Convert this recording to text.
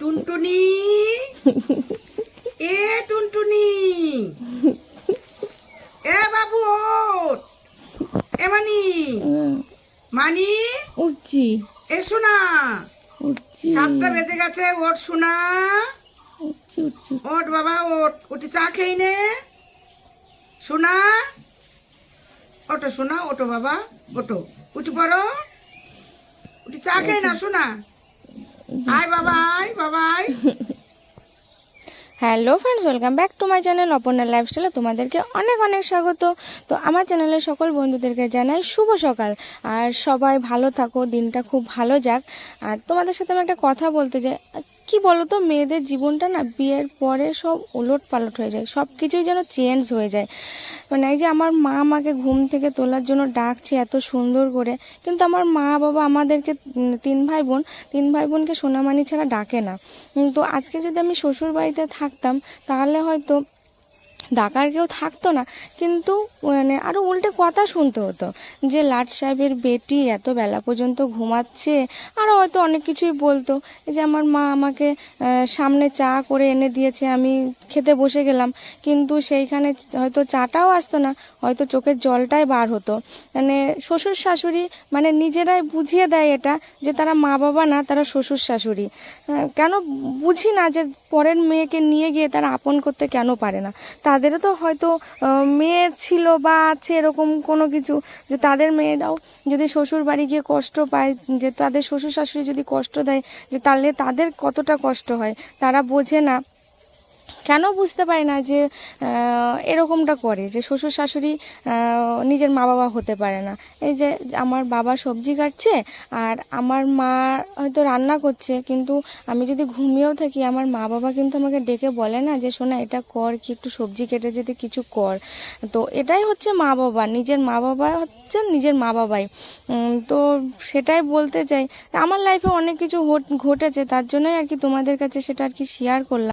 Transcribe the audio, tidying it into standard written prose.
টুনটুনি, এ টুনটুনি, এ বাবু ওঠ, এ মানি, মানি, উঠছি এসো না, উঠছি 7টা বেজে গেছে, ওঠ শোনা, উঠছি উঠছি ওঠ বাবা ওঠ, উঠে চা খেয়ে নে, শোনা, ওঠো শোনা, ওঠো বাবা, ওঠো, উঠে পড়ো, উঠে চা খেয়ে না শোনা, আয় বাবা, আয় বাবা, আয়। Hello friends, welcome back to my channel Aparna লাইফস্টাইলে তোমাদেরকে অনেক অনেক স্বাগত। তো আমার চ্যানেলের সকল বন্ধুদেরকে জানাই শুভ সকাল। আর সবাই ভালো থাকো, দিনটা খুব ভালো যাক। আর তোমাদের সাথে আমি একটা কথা বলতে চাই। কি বলো তো, মেয়েদের জীবনটা না বিয়ের পরে সব উলট পালট হয়ে যায়, সব কিছুই যেন চেঞ্জ হয়ে যায়। মানে এই যে আমার মা আমাকে ঘুম থেকে তোলার জন্য ডাকছে এত সুন্দর করে, কিন্তু আমার মা বাবা আমাদেরকে তিন ভাই বোনকে সোনামানি ছাড়া ডাকে না। তো আজকে যদি আমি শ্বশুর বাড়িতে থাকতাম তাহলে হয়তো ডাকার কেউ থাকতো না, কিন্তু মানে আরও উল্টে কথা শুনতে হতো যে লাট সাহেবের বেটি এত বেলা পর্যন্ত ঘুমাচ্ছে, আরও হয়তো অনেক কিছুই বলতো। এই যে আমার মা আমাকে সামনে চা করে এনে দিয়েছে, আমি খেতে বসে গেলাম, কিন্তু সেইখানে হয়তো চাটাও আসতো না, হয়তো চোখের জলটাই বার হতো। মানে শ্বশুর শাশুড়ি মানে নিজেরাই বুঝিয়ে দেয় এটা যে তারা মা বাবা না, তারা শ্বশুর শাশুড়ি। কেন বুঝি না যে পরের মেয়েকে নিয়ে গিয়ে তারা আপন করতে কেন পারে না। তাদেরও তো হয়তো মেয়ে ছিল বা আছে এরকম কোনো কিছু, যে তাদের মেয়েরাও যদি শ্বশুর বাড়ি গিয়ে কষ্ট পায়, যে তাদের শ্বশুর শাশুড়ি যদি কষ্ট দেয়, যে তাহলে তাদের কতটা কষ্ট হয় তারা বোঝে না। কেন বুঝতে পারি না যে এরকমটা করে, যে শ্বশুর শাশুড়ি নিজের মা বাবা হতে পারে না। এই যে আমার বাবা সবজি কাটছে আর আমার মা হয়তো রান্না করছে, কিন্তু আমি যদি ঘুমিয়েও থাকি আমার মা বাবা কিন্তু আমাকে ডেকে বলে না যে শোনা এটা কর, কি একটু সবজি কেটে যেতে কিছু কর। তো এটাই হচ্ছে মা বাবা, নিজের মা বাবা হচ্ছে নিজের মা বাবাই। তো সেটাই বলতে চাই। আমার লাইফে অনেক কিছু ঘটেছে, তার জন্যই আর কি তোমাদের কাছে সেটা আর কি শেয়ার করলাম।